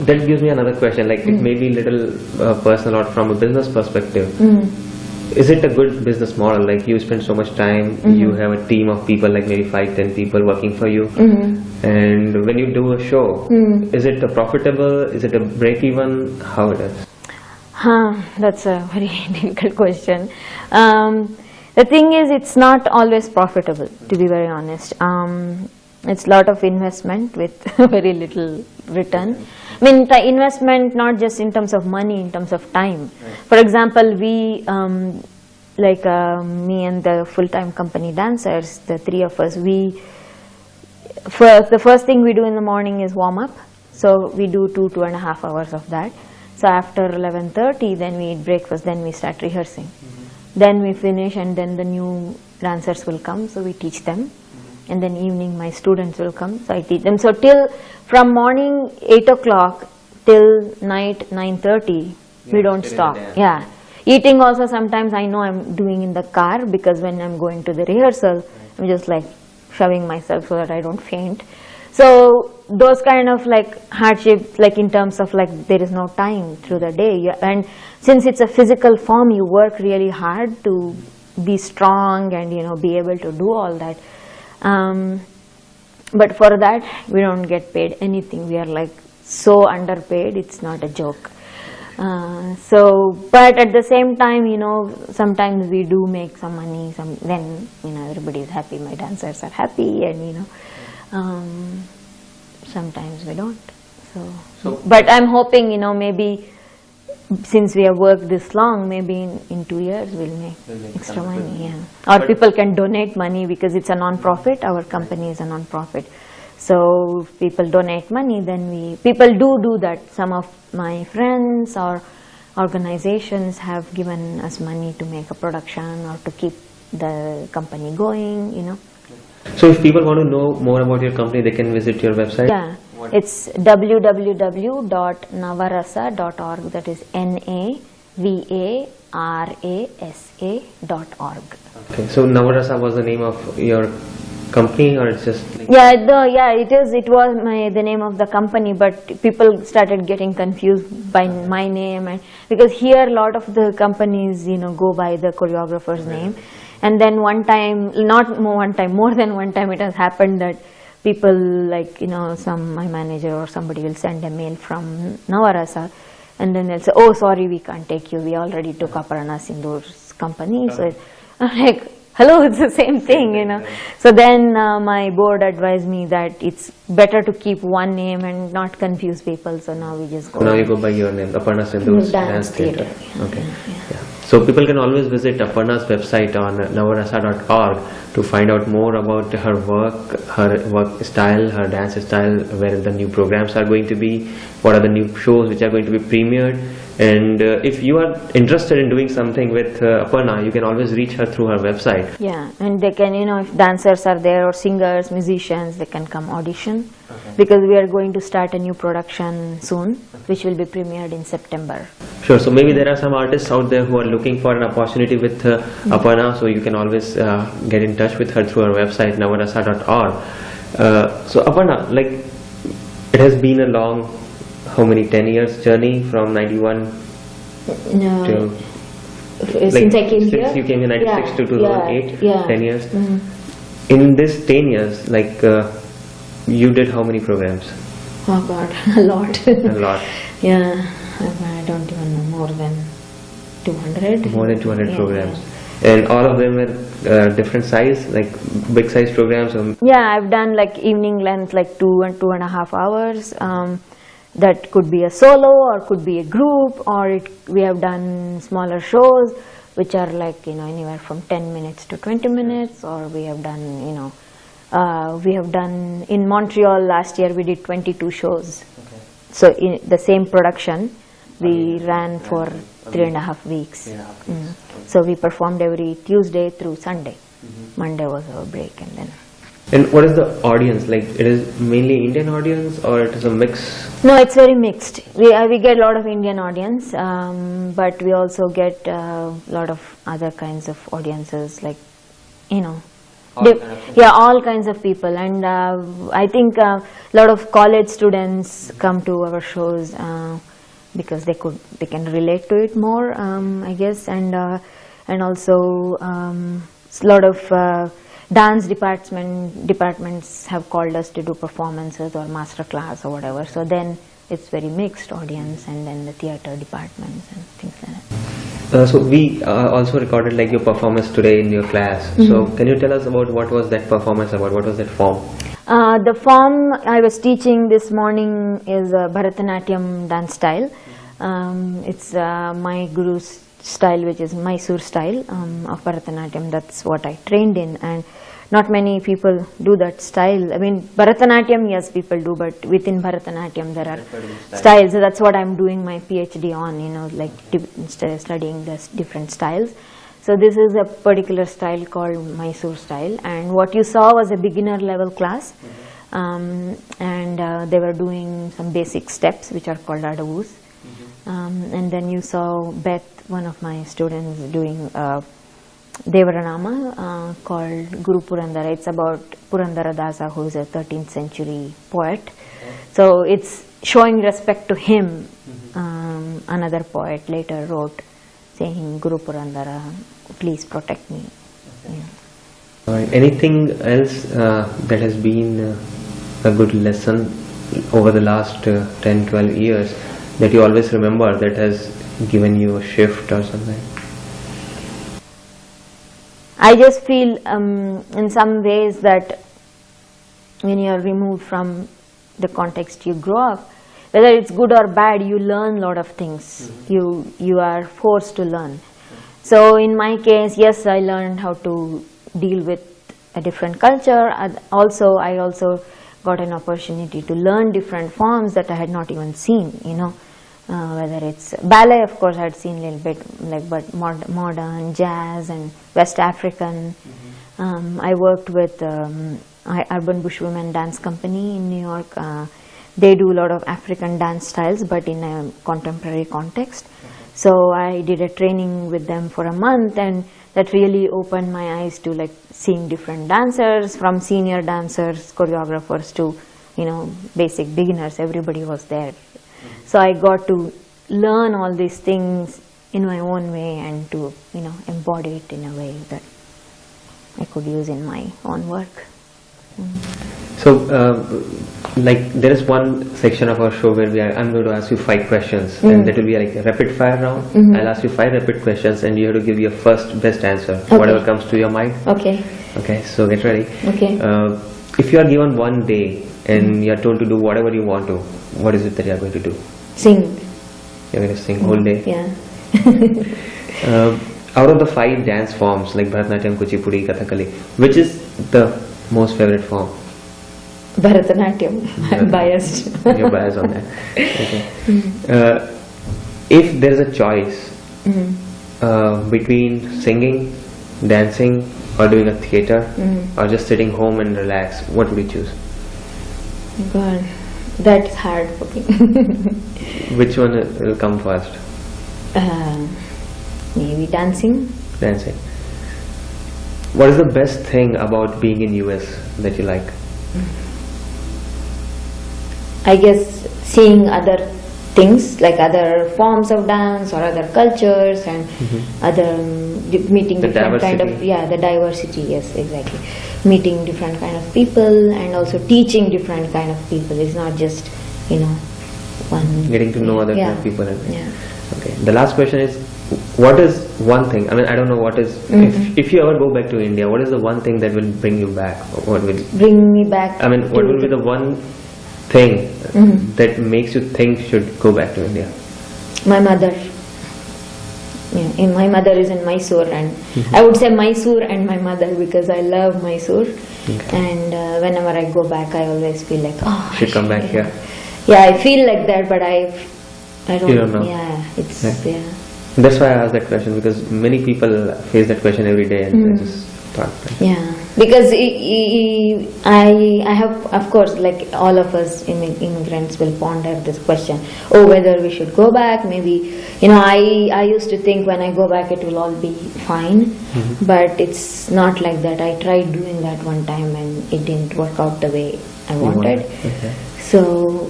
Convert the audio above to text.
that gives me another question. Like it may be little personal or from a business perspective. Is it a good business model? Like you spend so much time, you have a team of people, like maybe 5-10 people working for you, and when you do a show, is it a profitable? Is it a break even? How it is? That's a very difficult question. The thing is, it's not always profitable, to be very honest. It's a lot of investment with very little return. I mean, the investment not just in terms of money, in terms of time. For example, we, me and the full-time company dancers, the three of us, the first thing we do in the morning is warm up. So we do 2.5 hours of that. So after 11:30, then we eat breakfast, then we start rehearsing. Then we finish, and then the new dancers will come, so we teach them. And then evening my students will come, so I teach them. So till from morning 8 o'clock till night 9:30, we don't stop. Yeah. Eating also sometimes I know I'm doing in the car, because when I'm going to the rehearsal, I'm just like shoving myself so that I don't faint. So those kind of like hardships, like in terms of like there is no time through the day. And since it's a physical form, you work really hard to be strong and, you know, be able to do all that. But for that, we don't get paid anything. We are like so underpaid, it's not a joke. But at the same time, you know, sometimes we do make some money, then, you know, everybody is happy, my dancers are happy, and, you know, sometimes we don't. But I'm hoping, you know, maybe since we have worked this long, maybe in 2 years we'll make extra money, yeah. Or people can donate money, because it's a non-profit, our company is a non-profit. So if people donate money, then people do that. Some of my friends or organizations have given us money to make a production or to keep the company going, you know. So if people want to know more about your company, they can visit your website? Yeah, it's www.navarasa.org, that is NAVARASA.org. Okay, so Navarasa was the name of your company, or it's just like it was the name of the company, but people started getting confused by my name, and because here a lot of the companies, you know, go by the choreographer's name. And then more than one time it has happened that people, like, you know, my manager or somebody will send a mail from Navarasa, and then they'll say, oh, sorry, we can't take you, we already took Aparna Sindhoor's company. So I'm like, hello, it's the same thing, you know. So then my board advised me that it's better to keep one name and not confuse people. So now we just go. Now you go by your name, Aparna Sindhoor's Dance Theatre. Okay. Yeah. So people can always visit Aparna's website on navarasa.org to find out more about her work style, her dance style, where the new programs are going to be, what are the new shows which are going to be premiered. And if you are interested in doing something with Aparna, you can always reach her through her website. Yeah, and they can, you know, if dancers are there or singers, musicians, they can come audition. Okay. Because we are going to start a new production soon, which will be premiered in September. Sure, so maybe there are some artists out there who are looking for an opportunity with Aparna, so you can always get in touch with her through her website, navarasa.org. So Aparna, like, it has been a long, how many, 10 years journey from 91 to... Since I came here? Since you came in 96 to 2008, 10 years. In this 10 years, like, you did how many programs? Oh God, a lot. A lot. Yeah, I don't even know, more than 200. More than 200 programs. And all of them were different size, like big size programs? Yeah, I've done like evening length, like 2 and 2.5 hours. That could be a solo or could be a group, or we have done smaller shows which are like, you know, anywhere from 10 minutes to 20 minutes, or we have done, you know, we have done in Montreal last year we did 22 shows. Okay. So in the same production we ran for 3.5 weeks. So we performed every Tuesday through Sunday. Monday was our break, and then. And what is the audience like? It is mainly Indian audience, or it is a mix? No, it's very mixed. We get a lot of Indian audience, but we also get a lot of other kinds of audiences, like, you know, Yeah, all kinds of people, and I think a lot of college students come to our shows because they can relate to it more, I guess, and also a lot of dance departments have called us to do performances or master class or whatever. So then it's very mixed audience, and then the theater departments and things like that. So we also recorded like your performance today in your class. So can you tell us about what was that performance about? What was that form? The form I was teaching this morning is a Bharatanatyam dance style. It's my guru's style, which is Mysore style of Bharatanatyam. That's what I trained in, and not many people do that style. I mean, Bharatanatyam, yes, people do, but within Bharatanatyam there are styles. So that's what I'm doing my PhD on, like studying the different styles. So this is a particular style called Mysore style, and what you saw was a beginner level class, and they were doing some basic steps which are called adavus. And then you saw Beth, one of my students, doing Devaranama called Guru Purandara. It's about Purandara Dasa, who is a 13th century poet. So it's showing respect to him. Another poet later wrote saying, Guru Purandara, please protect me. Anything else that has been a good lesson over the last 10-12 years that you always remember that has given you a shift or something? I just feel in some ways that when you are removed from the context you grow up, whether it's good or bad, you learn a lot of things. You are forced to learn. So in my case, yes, I learned how to deal with a different culture. I also got an opportunity to learn different forms that I had not even seen, whether it's ballet, of course I had seen a little bit, but modern, jazz and West African. I worked with Urban Bush Women Dance Company in New York. They do a lot of African dance styles, but in a contemporary context. So I did a training with them for a month, and that really opened my eyes to like seeing different dancers, from senior dancers, choreographers to basic beginners. Everybody was there. So I got to learn all these things in my own way and to embody it in a way that I could use in my own work. So like there is one section of our show where I'm going to ask you 5 questions, and that will be like a rapid fire round. I'll ask you 5 rapid questions and you have to give your first best answer, whatever comes to your mind. Okay, so get ready. If you are given one day and you are told to do whatever you want to, what is it that you are going to do? Sing. You're going to sing whole day? Yeah. Out of the 5 dance forms like Bharatanatyam, Kuchipudi, Kathakali, which is the most favorite form? Bharatanatyam. I'm biased. You're biased on that. Okay. If there is a choice between singing, dancing, or doing a theater, or just sitting home and relax, what would you choose? God, that's hard for me. Which one will come first? Maybe dancing. Dancing. What is the best thing about being in US that you like? I guess seeing other things, like other forms of dance or other cultures, and other meeting the different diversity. kind of the diversity. Yes, exactly. Meeting different kind of people and also teaching different kind of people. It's not just one. Getting to know other kind of people. Yeah. Okay. The last question is, what is one thing? I mean, I don't know what is. If you ever go back to India, what is the one thing that will bring you back? What will bring me back? I mean, what will be the one thing that makes you think should go back to India? My mother. Yeah, my mother is in Mysore, and I would say Mysore and my mother because I love Mysore. And whenever I go back, I always feel like, should come back here. Yeah, I feel like that, but I don't. You don't know. Yeah, it's That's why I asked that question, because many people face that question every day, and I just thought. Yeah. Because I have, of course, like all of us immigrants will ponder this question, whether we should go back. Maybe, I used to think when I go back it will all be fine, but it's not like that. I tried doing that one time and it didn't work out the way I wanted. Okay. So